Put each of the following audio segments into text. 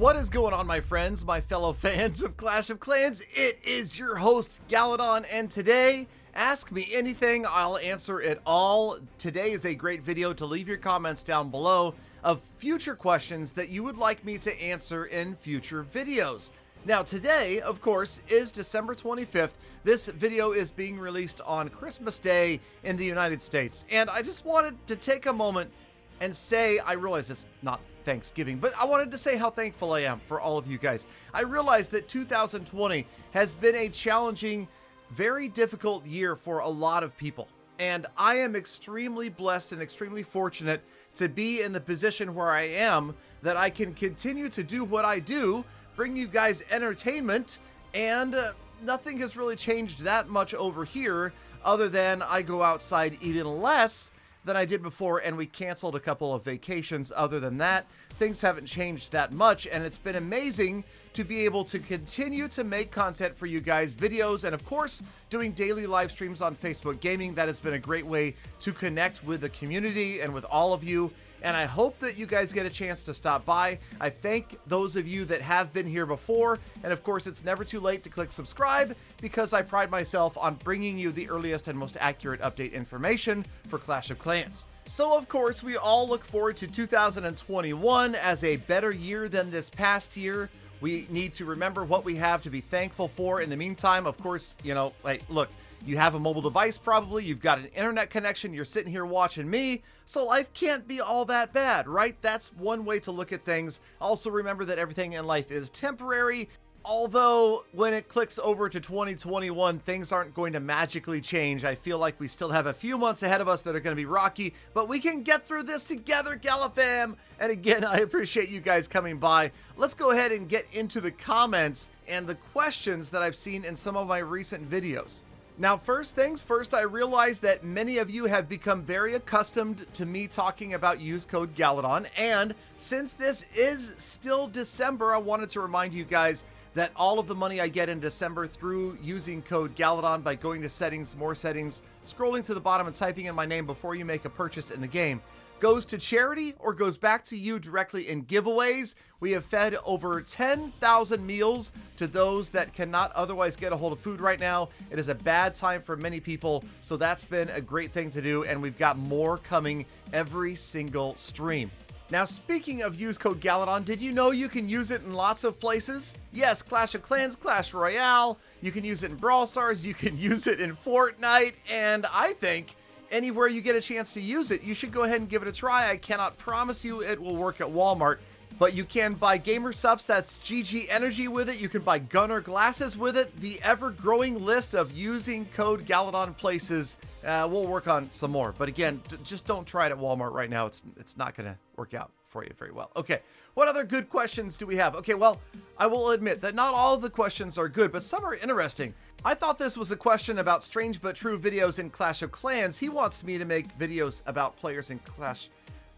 What is going on, my friends, my fellow fans of Clash of Clans? It is your host, Galadon, and today, ask me anything, I'll answer it all. Today is a great video to leave your comments down below of future questions that you would like me to answer in future videos. Now, today, of course, is December 25th. This video is being released on Christmas Day in the United States, and I just wanted to take a moment and say, I realize it's not Thanksgiving, but I wanted to say how thankful I am for all of you guys. I realize that 2020 has been a challenging, very difficult year for a lot of people. And I am extremely blessed and extremely fortunate to be in the position where I am, that I can continue to do what I do, bring you guys entertainment, and nothing has really changed that much over here, other than I go outside even less than I did before, and we canceled a couple of vacations. Other than that, things haven't changed that much, and it's been amazing to be able to continue to make content for you guys, videos, and of course, doing daily live streams on Facebook Gaming. That has been a great way to connect with the community and with all of you, and I hope that you guys get a chance to stop by. I thank those of you that have been here before, and of course, it's never too late to click subscribe, because I pride myself on bringing you the earliest and most accurate update information for Clash of Clans. So of course, we all look forward to 2021 as a better year than this past year. We need to remember what we have to be thankful for. In the meantime, of course, you know, like, look, you have a mobile device probably, you've got an internet connection, you're sitting here watching me, so life can't be all that bad, right? That's one way to look at things. Also remember that everything in life is temporary, although when it clicks over to 2021, things aren't going to magically change. I feel like we still have a few months ahead of us that are going to be rocky, but we can get through this together, Galafam! And again, I appreciate you guys coming by. Let's go ahead and get into the comments and the questions that I've seen in some of my recent videos. Now, first things first, I realize that many of you have become very accustomed to me talking about use code Galadon, and since this is still December, I wanted to remind you guys that all of the money I get in December through using code Galadon by going to settings, more settings, scrolling to the bottom and typing in my name before you make a purchase in the game, goes to charity or goes back to you directly in giveaways. We have fed over 10,000 meals to those that cannot otherwise get a hold of food right now. It is a bad time for many people, so that's been a great thing to do, and we've got more coming every single stream. Now, speaking of use code Galadon, did you know you can use it in lots of places? Yes, Clash of Clans, Clash Royale, you can use it in Brawl Stars, you can use it in Fortnite, and I think anywhere you get a chance to use it, you should go ahead and give it a try. I cannot promise you it will work at Walmart, but you can buy gamer subs, that's GG Energy with it. You can buy Gunner glasses with it. The ever-growing list of using code Galadon places, we'll work on some more. But again, just don't try it at Walmart right now. It's not going to work out for you very well. Okay, what other good questions do we have? Okay, well, I will admit that not all of the questions are good, but some are interesting. I thought this was a question about strange but true videos in Clash of Clans. He wants me to make videos about players in Clash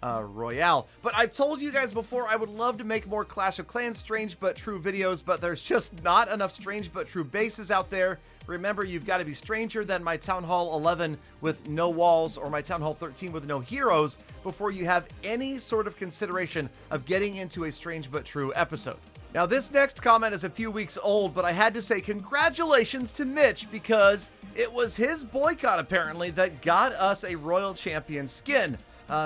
Royale. But I've told you guys before, I would love to make more Clash of Clans strange but true videos, but there's just not enough strange but true bases out there. Remember, you've got to be stranger than my Town Hall 11 with no walls or my Town Hall 13 with no heroes before you have any sort of consideration of getting into a strange but true episode. Now, this next comment is a few weeks old, but I had to say congratulations to Mitch because it was his boycott, apparently, that got us a Royal Champion skin.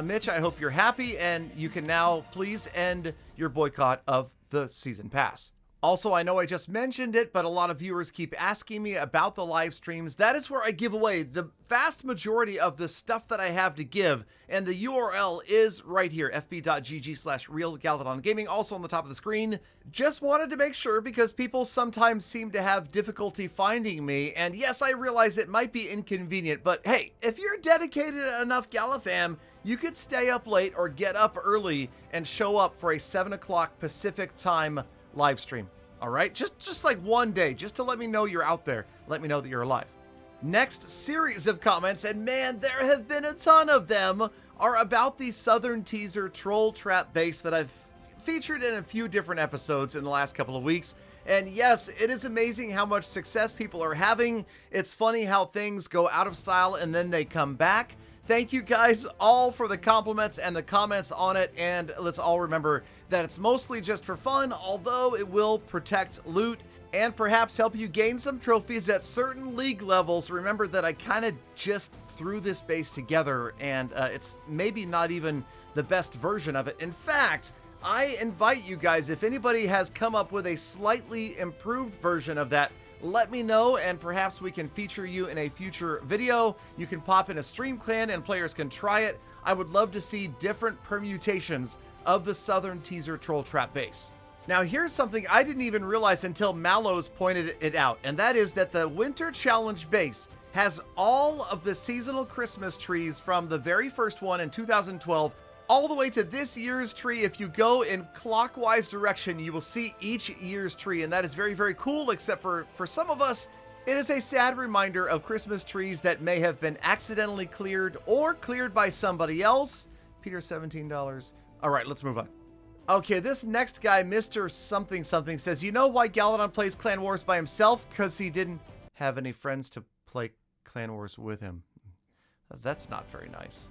Mitch, I hope you're happy, and you can now please end your boycott of the Season Pass. Also, I know I just mentioned it, but a lot of viewers keep asking me about the live streams. That is where I give away the vast majority of the stuff that I have to give, and the URL is right here, fb.gg/realgaladongaming, also on the top of the screen. Just wanted to make sure because people sometimes seem to have difficulty finding me, and yes, I realize it might be inconvenient, but hey, if you're dedicated enough, Galafam, you could stay up late or get up early and show up for a 7 o'clock Pacific time live stream. All right, just like one day, just to let me know you're out there, let me know that you're alive. Next series of comments, and man, there have been a ton of them, are about the Southern Teaser troll trap base that I've featured in a few different episodes in the last couple of weeks. And yes, it is amazing how much success people are having. It's funny how things go out of style and then they come back. Thank you guys all for the compliments and the comments on it, and let's all remember that it's mostly just for fun, although it will protect loot and perhaps help you gain some trophies at certain league levels. Remember that I kind of just threw this base together, and it's maybe not even the best version of it. In fact, I invite you guys, if anybody has come up with a slightly improved version of that, let me know, and perhaps we can feature you in a future video. You can pop in a stream clan and players can try it. I would love to see different permutations of the Southern Teaser Troll Trap base. Now here's something I didn't even realize until Mallows pointed it out, and that is that the Winter Challenge base has all of the seasonal Christmas trees from the very first one in 2012 all the way to this year's tree. If you go in clockwise direction, you will see each year's tree, and that is very, very cool, except for some of us, it is a sad reminder of Christmas trees that may have been accidentally cleared or cleared by somebody else. Peter, $17. All right, let's move on. Okay, this next guy, Mr. Something Something, says, you know why Galadon plays Clan Wars by himself? Because he didn't have any friends to play Clan Wars with him. That's not very nice.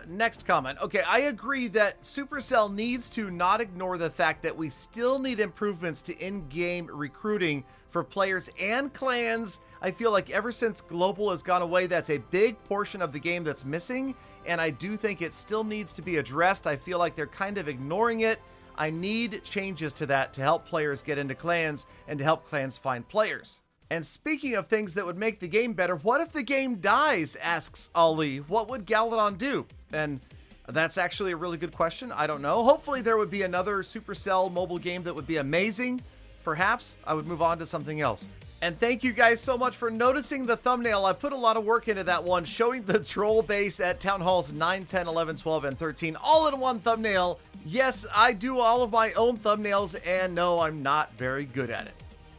Next comment. Okay, I agree that Supercell needs to not ignore the fact that we still need improvements to in-game recruiting for players and clans. I feel like ever since Global has gone away, that's a big portion of the game that's missing, and I do think it still needs to be addressed. I feel like they're kind of ignoring it. I need changes to that to help players get into clans and to help clans find players. And speaking of things that would make the game better, what if the game dies, asks Ali. What would Galadon do? And that's actually a really good question. I don't know. Hopefully there would be another Supercell mobile game that would be amazing. Perhaps I would move on to something else. And thank you guys so much for noticing the thumbnail. I put a lot of work into that one, showing the troll base at Town Halls 9, 10, 11, 12, and 13, all in one thumbnail. Yes, I do all of my own thumbnails, and no, I'm not very good at it.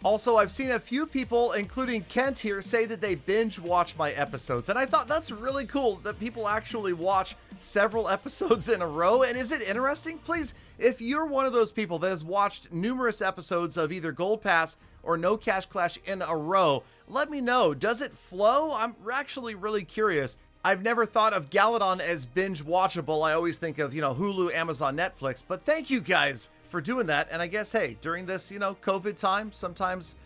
Also, I've seen a few people, including Kent here, say that they binge watch my episodes, and I thought that's really cool that people actually watch several episodes in a row. And is it interesting? Please, if you're one of those people that has watched numerous episodes of either Gold Pass or No Cash Clash in a row, let me know. Does it flow? I'm actually really curious. I've never thought of Galadon as binge watchable. I always think of, Hulu, Amazon, Netflix, but thank you guys for doing that. And I guess, hey, during this, COVID time, sometimes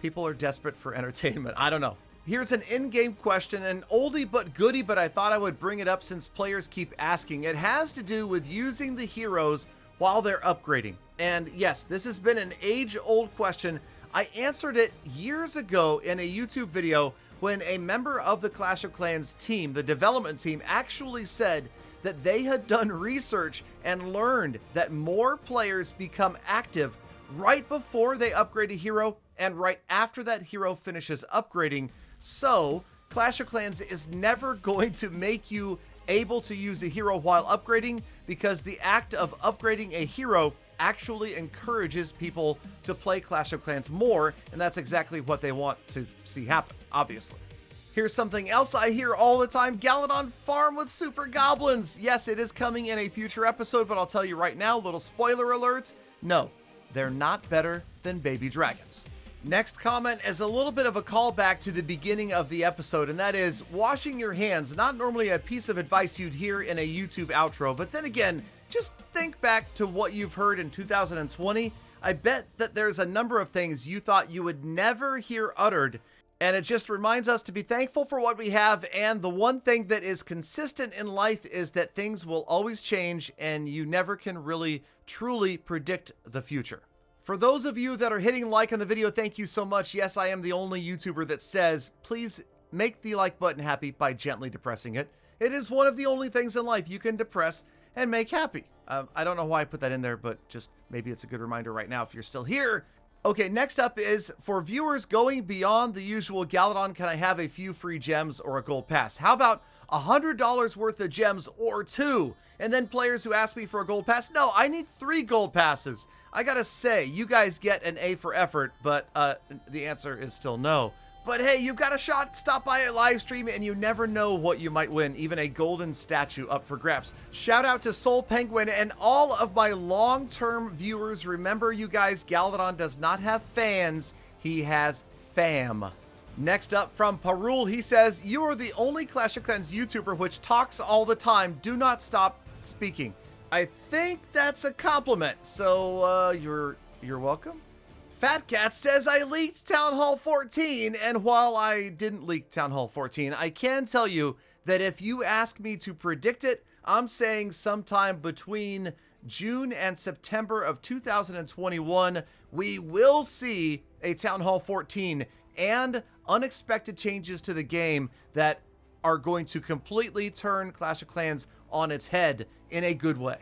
people are desperate for entertainment. I don't know. Here's an in-game question, an oldie but goodie, but I thought I would bring it up since players keep asking. It has to do with using the heroes while they're upgrading. And yes, this has been an age-old question. I answered it years ago in a YouTube video when a member of the Clash of Clans team, the development team, actually said that they had done research and learned that more players become active right before they upgrade a hero and right after that hero finishes upgrading. So Clash of Clans is never going to make you able to use a hero while upgrading, because the act of upgrading a hero actually encourages people to play Clash of Clans more, and that's exactly what they want to see happen, obviously. Here's something else I hear all the time: Galadon farm with super goblins. Yes, it is coming in a future episode, but I'll tell you right now, little spoiler alert, no, they're not better than baby dragons. Next comment is a little bit of a callback to the beginning of the episode, and that is washing your hands. Not normally a piece of advice you'd hear in a YouTube outro, but then again, just think back to what you've heard in 2020. I bet that there's a number of things you thought you would never hear uttered, and it just reminds us to be thankful for what we have. And the one thing that is consistent in life is that things will always change, and you never can really truly predict the future. For those of you that are hitting like on the video, thank you so much. Yes, I am the only YouTuber that says, please make the like button happy by gently depressing it. It is one of the only things in life you can depress and make happy. I don't know why I put that in there, but just maybe it's a good reminder right now if you're still here. Okay, next up is for viewers going beyond the usual Galadon, can I have a few free gems or a gold pass? How about $100 worth of gems or 2? And then players who ask me for a gold pass, no, I need 3 gold passes. I gotta say, you guys get an A for effort, but the answer is still no. But hey, you've got a shot. Stop by a live stream and you never know what you might win. Even a golden statue up for grabs. Shout out to Soul Penguin and all of my long-term viewers. Remember, you guys, Galadon does not have fans. He has fam. Next up from Parul, he says, you are the only Clash of Clans YouTuber which talks all the time. Do not stop speaking. I think that's a compliment, so you're welcome. Fat Cat says, I leaked Town Hall 14, and while I didn't leak Town Hall 14, I can tell you that if you ask me to predict it, I'm saying sometime between June and September of 2021, we will see a Town Hall 14 and unexpected changes to the game that are going to completely turn Clash of Clans on its head in a good way.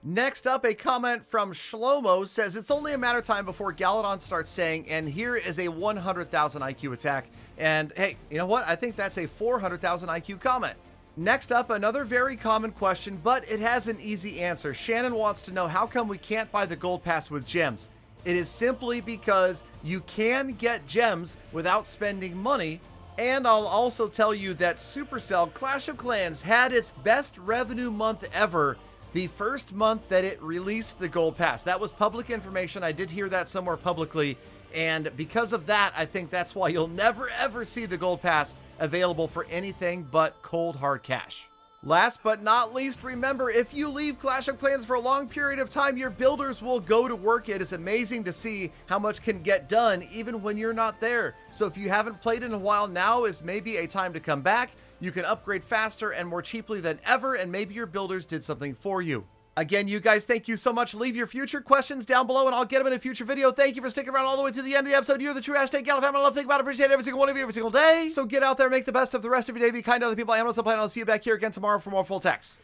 Next up, a comment from Shlomo says, it's only a matter of time before Galadon starts saying, and here is a 100,000 IQ attack. And hey, you know what? I think that's a 400,000 IQ comment. Next up, another very common question, but it has an easy answer. Shannon wants to know, how come we can't buy the gold pass with gems? It is simply because you can get gems without spending money. And I'll also tell you that Supercell Clash of Clans had its best revenue month ever the first month that it released the gold pass. That was public information. I did hear that somewhere publicly. And because of that, I think that's why you'll never ever see the gold pass available for anything but cold hard cash. Last but not least, remember, if you leave Clash of Clans for a long period of time, your builders will go to work. It is amazing to see how much can get done even when you're not there. So if you haven't played in a while, now is maybe a time to come back. You can upgrade faster and more cheaply than ever, and maybe your builders did something for you. Again, you guys, thank you so much. Leave your future questions down below, and I'll get them in a future video. Thank you for sticking around all the way to the end of the episode. You're the true hashtag Galafam. I love, think about it, appreciate every single one of you every single day. So get out there, make the best of the rest of your day. Be kind to other people. I am on the planet. I'll see you back here again tomorrow for more full text.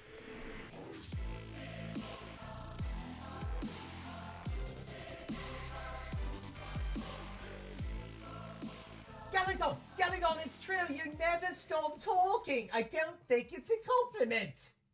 Galadon, it's true. You never stop talking. I don't think it's a compliment.